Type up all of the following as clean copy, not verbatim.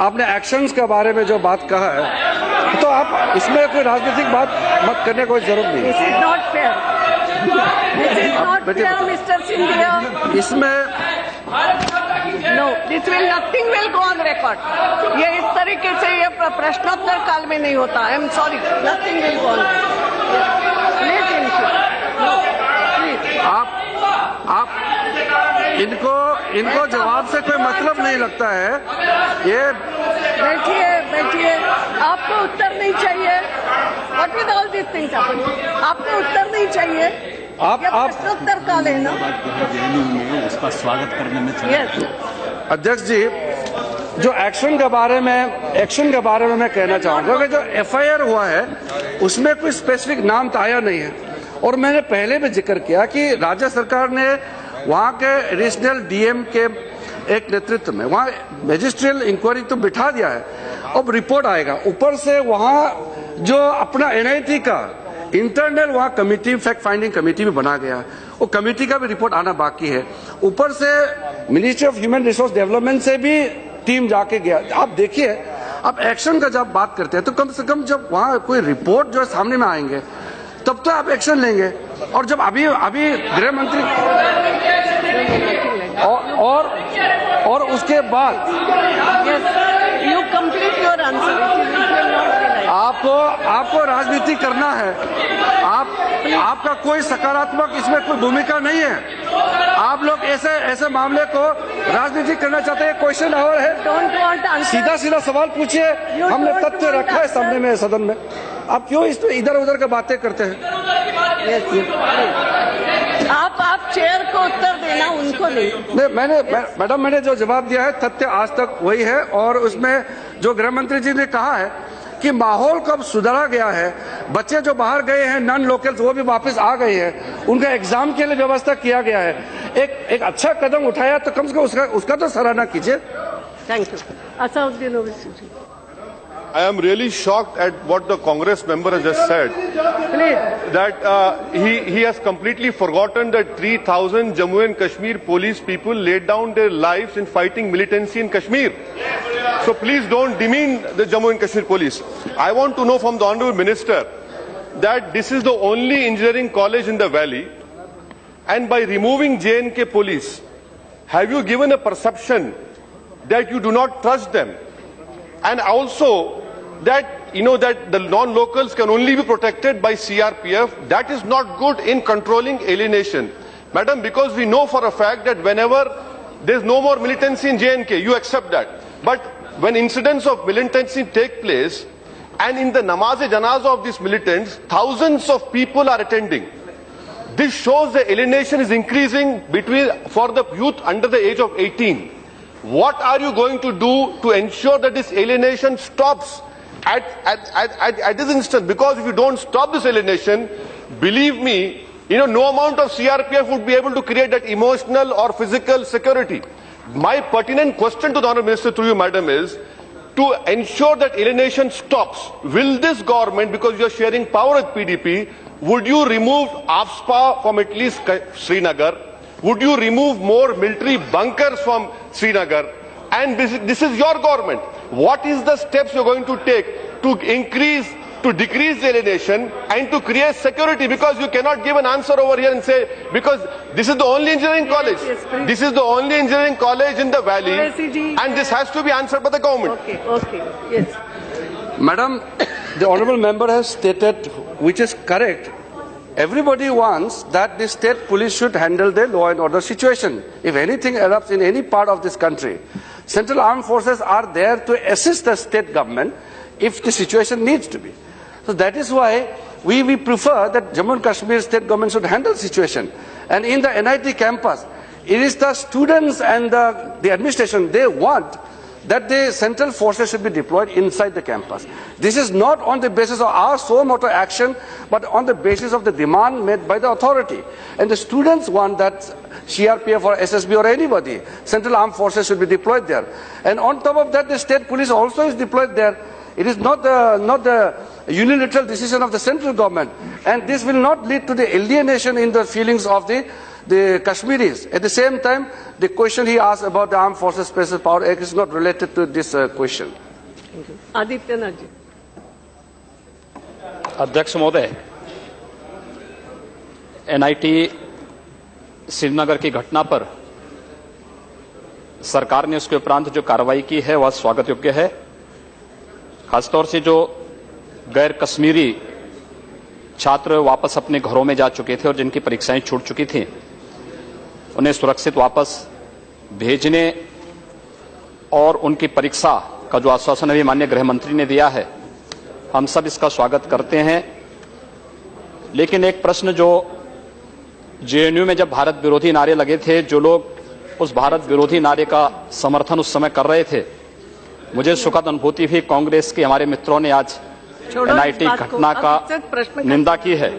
आपने एक्शंस के बारे में जो बात कहा है, तो आप इसमें कोई राजनीतिक बात मत करने कोई जरूरत नहीं है। This is not fair. This is not fair, Mr. Scindia. इसमें No, nothing will go on record. ये इस तरीके से ये प्रश्नोत्तर काल में नहीं होता. I am sorry, nothing will go on record. Please ensure. No, please. आप इनको जवाब से कोई मतलब नहीं लगता है। ये बैठिए, आपको उत्तर नहीं चाहिए। What with all these things happen? आपको उत्तर नहीं चाहिए। आप प्रश्नोत्तर काल है ना? उसका स्वागत करने में Yes. अध्यक्ष जी, जो एक्शन के बारे में मैं कहना चाहूंगा कि जो एफआईआर हुआ है उसमें कोई स्पेसिफिक नाम तो आया नहीं है, और मैंने पहले भी जिक्र किया कि राज्य सरकार ने वहां के एडिशनल डीएम के एक नेतृत्व में वहां मैजिस्ट्रियल इंक्वायरी तो बिठा दिया है। अब रिपोर्ट आएगा, ऊपर से वहां जो अपना एनआईटी का इंटरनल वहां कमेटी, फैक्ट फाइंडिंग कमेटी भी बना गया, वो कमेटी का भी रिपोर्ट आना बाकी है। ऊपर से ministry of human resource development से भी टीम जाके गया। आप देखिए, अब एक्शन का जब बात करते हैं तो कम से कम जब वहां कोई रिपोर्ट जो सामने में आएंगे तब तो आप एक्शन लेंगे। और जब अभी गृह मंत्री और उसके बाद You complete your answer. It will not be like. आपको राजनीति करना है। आपका कोई सकारात्मक इसमें कोई भूमिका नहीं है। आप लोग ऐसे मामले को राजनीति करना चाहते हैं। क्वेश्चन आवर है, Don't want answer. सीधा सवाल पूछिए। हमने don't तथ्य want रखा है answer. सामने में, सदन में। आप क्यों इस इधर उधर की बातें करते हैं? आप चेयर को उत्तर देना, उनको नहीं। मैडम मैंने जो जवाब दिया है तथ्य आज तक वही है, और उसमें जो गृह मंत्री जी ने कहा है कि माहौल कब सुधारा गया है, बच्चे जो बाहर गए हैं नॉन लोकल्स वो भी वापस आ गए हैं, उनका एग्जाम के लिए व्यवस्था किया गया है। एक अच्छा कदम उठाया तो कम से कम उसका तो सराहना कीजिए। Thank you. Asaduddin Owaisi ji. I am really shocked at what the Congress member has just said. Please. That he has completely forgotten that 3,000 Jammu and Kashmir police people laid down their lives in fighting militancy in Kashmir. So please don't demean the Jammu and Kashmir police. I want to know from the Honourable Minister that this is the only engineering college in the valley, and by removing J&K police, have you given a perception that you do not trust them? And also that that the non-locals can only be protected by CRPF. That is not good in controlling alienation, madam, because we know for a fact that whenever there's no more militancy in J&K, you accept that, but when incidents of militancy take place and in the namaz-e-janazah of these militants, thousands of people are attending. This shows the alienation is increasing for the youth under the age of 18. What are you going to do to ensure that this alienation stops at this instant? Because if you don't stop this alienation, believe me, no amount of CRPF would be able to create that emotional or physical security. My pertinent question to the Honourable Minister through you, madam, is to ensure that alienation stops. Will this government, because you are sharing power with PDP, would you remove AFSPA from at least Srinagar? Would you remove more military bunkers from Srinagar? And this is your government. What is the steps you're going to take to decrease the alienation and to create security? Because you cannot give an answer over here and say, because this is the only engineering college. Yes, this is the only engineering college in the valley, and this has to be answered by the government. Okay, yes. Madam, the honourable member has stated, which is correct. Everybody wants that the state police should handle the law and order situation. If anything erupts in any part of this country, Central Armed Forces are there to assist the state government if the situation needs to be. So that is why we prefer that Jammu and Kashmir state government should handle the situation. And in the NIT campus, it is the students and the administration, they want that the central forces should be deployed inside the campus. This is not on the basis of our suo motu action, but on the basis of the demand made by the authority. And the students want that CRPF or SSB or anybody, central armed forces should be deployed there. And on top of that, the state police also is deployed there. It is not the unilateral decision of the central government. And this will not lead to the alienation in the feelings of the the Kashmiris. At the same time, the question he asked about the Armed Forces Special Power Act is not related to this question. Adityanath ji. अध्यक्ष महोदय, NIT Srinagar की घटना पर सरकार ने उसके उपरांत जो कार्रवाई की है वह स्वागत योग्य है। खासतौर से जो गैर कश्मीरी छात्र वापस अपने घरों में जा चुके थे और जिनकी परीक्षाएं छूट चुकी थी, उन्हें सुरक्षित वापस भेजने और उनकी परीक्षा का जो आश्वासन अभी माननीय गृह मंत्री ने दिया है, हम सब इसका स्वागत करते हैं। लेकिन एक प्रश्न, जो जेएनयू में जब भारत विरोधी नारे लगे थे, जो लोग उस भारत विरोधी नारे का समर्थन उस समय कर रहे थे, मुझे सुखद अनुभूति हुई। कांग्रेस के हमारे मित्रों ने आज एनआईटी घटना का निंदा की है।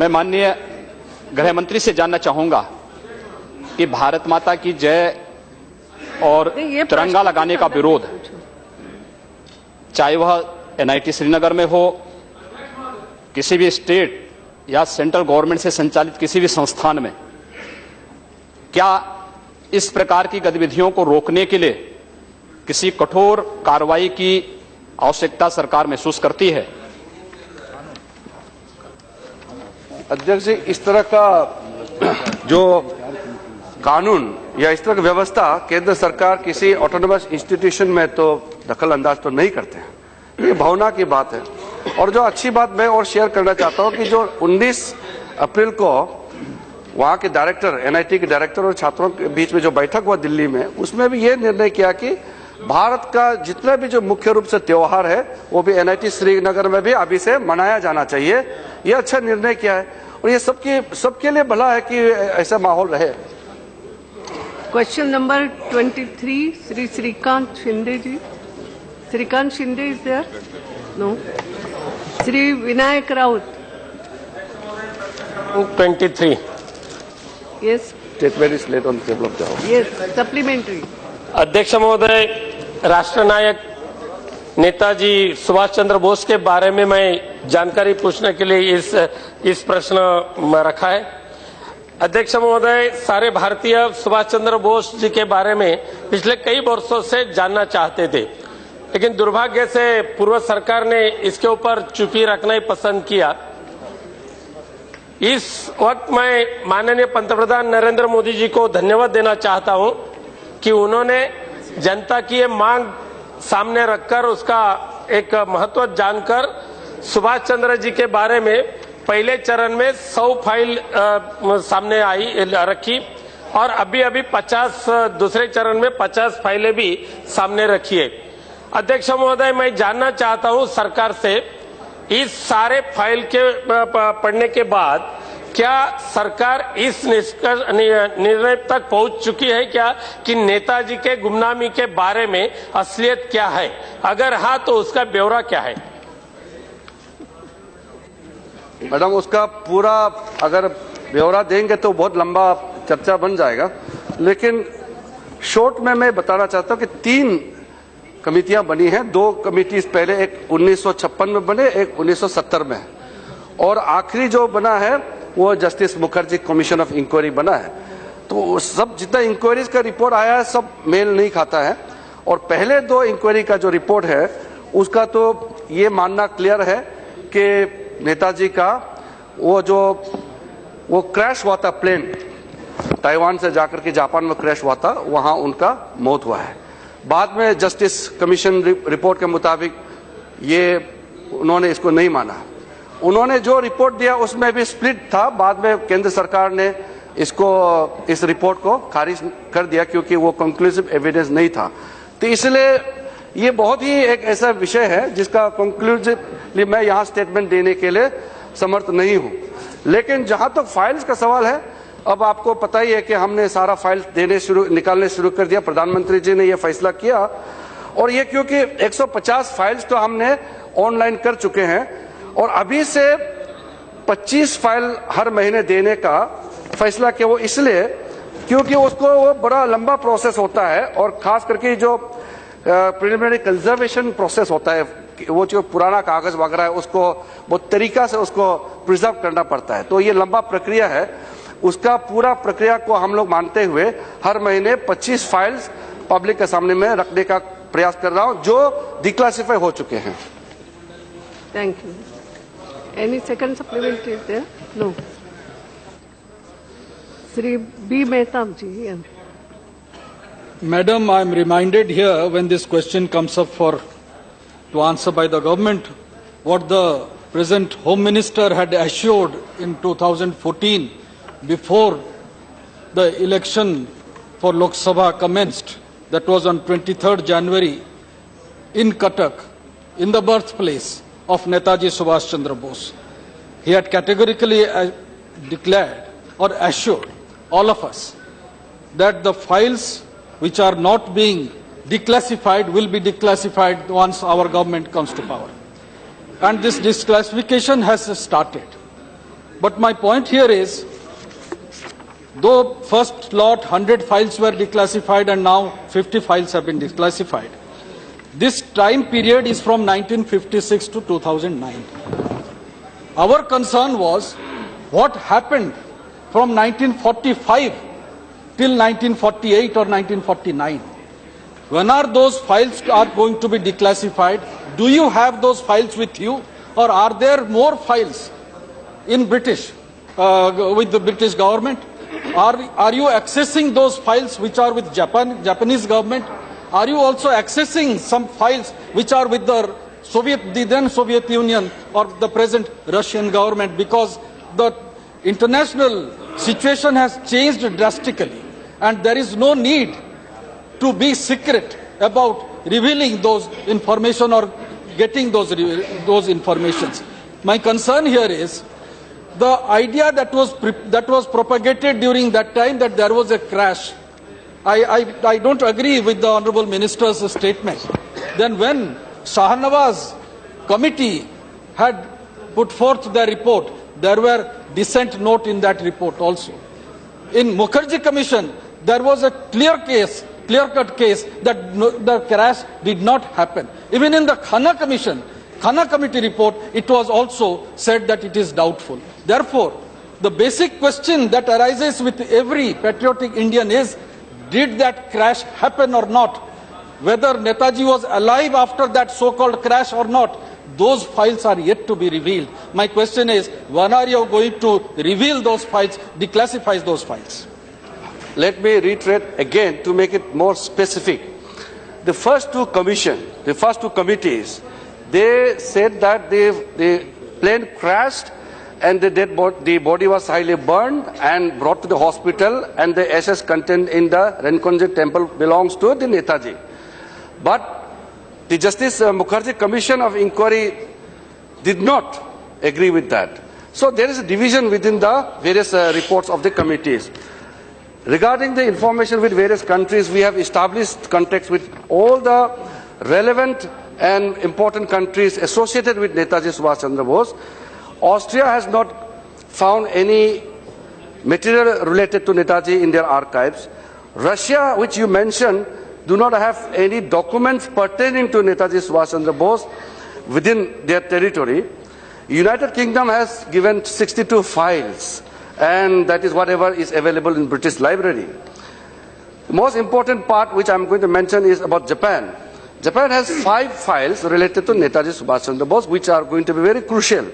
मैं माननीय गृह मंत्री से जानना चाहूंगा कि भारत माता की जय और तिरंगा लगाने का विरोध, चाहे वह एनआईटी श्रीनगर में हो, किसी भी स्टेट या सेंट्रल गवर्नमेंट से संचालित किसी भी संस्थान में, क्या इस प्रकार की गतिविधियों को रोकने के लिए किसी कठोर कार्रवाई की आवश्यकता सरकार महसूस करती है? अध्यक्ष जी, इस तरह का जो कानून या इस तरह की व्यवस्था केंद्र सरकार किसी ऑटोनोमस इंस्टीट्यूशन में तो दखल अंदाज तो नहीं करते हैं। ये भावना की बात है। और जो अच्छी बात मैं और शेयर करना चाहता हूं कि जो 19 अप्रैल को वहां के डायरेक्टर, एनआईटी के डायरेक्टर और छात्रों के बीच में जो बैठक हुआ दिल्ली में, उसमें भी ये निर्णय किया कि भारत का जितना भी जो मुख्य रूप से त्योहार है वो भी एनआईटी श्रीनगर में भी अभी से मनाया जाना चाहिए। ये अच्छा निर्णय किया है और ये सबके लिए भला है कि ऐसा माहौल रहे। Question number 23, Shri Shrikant Shinde ji. Shrikant Shinde is there? No. Shri Vinayak Raut. 23. Yes. Statement is laid on the table of the house. Yes, supplementary. अध्यक्ष महोदय, राष्ट्रनायक नेताजी सुभाष चंद्र बोस के बारे में मैं जानकारी पूछने के लिए इस प्रश्न में रखा है। अध्यक्ष महोदय, सारे भारतीय सुभाष चंद्र बोस जी के बारे में पिछले कई वर्षों से जानना चाहते थे, लेकिन दुर्भाग्य से पूर्व सरकार ने इसके ऊपर चुप्पी रखना ही पसंद किया। इस वक्त मैं माननीय पंतप्रधान नरेंद्र मोदी जी को धन्यवाद देना चाहता हूं कि उन्होंने जनता की ये मांग सामने रखकर उसका एक महत्व जानकर सुभाष चंद्र जी के बारे में पहले चरण में 100 फाइल सामने रखी और अभी 50 दूसरे चरण में 50 फाइलें भी सामने रखी है। अध्यक्ष महोदय, मैं जानना चाहता हूं सरकार से, इस सारे फाइल के पढ़ने के बाद क्या सरकार इस निर्णय तक पहुंच चुकी है क्या कि नेताजी के गुमनामी के बारे में असलियत क्या है? अगर हाँ तो उसका ब्यौरा क्या है? मैडम, उसका पूरा अगर ब्यौरा देंगे तो बहुत लंबा चर्चा बन जाएगा, लेकिन शॉर्ट में मैं बताना चाहता हूं कि 3 कमिटियां बनी हैं। 2 कमिटीज पहले, एक 1956 में बने, एक 1970 में, और आखिरी जो बना है वो Justice Mukherjee commission of inquiry बना है। तो सब जितना इंक्वायरीज का रिपोर्ट आया है सब मेल नहीं खाता है। और पहले 2 इंक्वायरी का जो रिपोर्ट है उसका तो ये मानना क्लियर है कि नेताजी का वो क्रैश हुआ था, प्लेन ताइवान से जाकर के जापान में क्रैश हुआ था, वहां उनका मौत हुआ है। बाद में जस्टिस कमीशन रिपोर्ट के मुताबिक ये उन्होंने इसको नहीं माना। उन्होंने जो रिपोर्ट दिया उसमें भी स्प्लिट था। बाद में केंद्र सरकार ने इस रिपोर्ट को खारिज कर दिया क्योंकि वो कंक्लूसिव एविडेंस नहीं था। तो इसलिए ये बहुत ही एक ऐसा विषय है जिसका कंक्लूसिवली मैं यहाँ स्टेटमेंट देने के लिए समर्थ नहीं हूँ। लेकिन जहां तक फाइल्स का सवाल है, अब आपको पता ही है कि हमने सारा फाइल निकालने शुरू कर दिया। प्रधानमंत्री जी ने यह फैसला किया और ये क्योंकि 150 फाइल्स तो हमने ऑनलाइन कर चुके हैं और अभी से 25 फाइल हर महीने देने का फैसला किया। वो इसलिए क्योंकि उसको वो बड़ा लंबा प्रोसेस होता है और खास करके जो प्रिलिमिनरी कंजर्वेशन प्रोसेस होता है, वो जो पुराना कागज वगैरह है उसको बहुत तरीका से उसको प्रिजर्व करना पड़ता है। तो ये लंबा प्रक्रिया है। उसका पूरा प्रक्रिया को हम लोग मानते हुए हर महीने 25 फाइल्स पब्लिक के सामने में रखने का प्रयास कर रहा हूं जो डिक्लासिफाई हो चुके हैं। Thank you. Any second supplement is there? No. Sri B. Mehtab ji. Yeah. Madam, I am reminded here when this question comes up to answer by the government, what the present Home Minister had assured in 2014 before the election for Lok Sabha commenced. That was on 23rd January in Cuttack, in the birthplace of Netaji Subhash Chandra Bose. He had categorically declared or assured all of us that the files which are not being declassified will be declassified once our government comes to power. And this declassification has started. But my point here is, though first lot 100 files were declassified and now 50 files have been declassified, this time period is from 1956 to 2009. Our concern was what happened from 1945 till 1948 or 1949. When are those files going to be declassified? Do you have those files with you, or are there more files in British, with the British government? Are you accessing those files which are with Japanese government? Are you also accessing some files which are with the then Soviet Union or the present Russian government? Because the international situation has changed drastically, and there is no need to be secret about revealing those information or getting those informations. My concern here is the idea that was propagated during that time that there was a crash. I don't agree with the Honourable Minister's statement. Then when Shahnawaz committee had put forth their report, there were dissent note in that report also. In Mukherjee Commission, there was a clear-cut case that the crash did not happen. Even in the Khanna Commission, Khanna Committee report, it was also said that it is doubtful. Therefore, the basic question that arises with every patriotic Indian is, did that crash happen or not? Whether Netaji was alive after that so-called crash or not, those files are yet to be revealed. My question is, when are you going to reveal those files, declassify those files? Let me reiterate again to make it more specific. The first two committees, they said that the plane crashed and the body was highly burned and brought to the hospital, and the ashes contained in the Renkonji temple belongs to the Netaji. But the Justice Mukherjee Commission of Inquiry did not agree with that. So there is a division within the various reports of the committees. Regarding the information with various countries, we have established contacts with all the relevant and important countries associated with Netaji Subhash Chandra Bose. Austria has not found any material related to Netaji in their archives. Russia, which you mentioned, do not have any documents pertaining to Netaji Subhash Chandra Bose within their territory. United Kingdom has given 62 files, and that is whatever is available in British Library. The most important part which I am going to mention is about Japan. Japan has 5 files related to Netaji Subhash Chandra Bose which are going to be very crucial.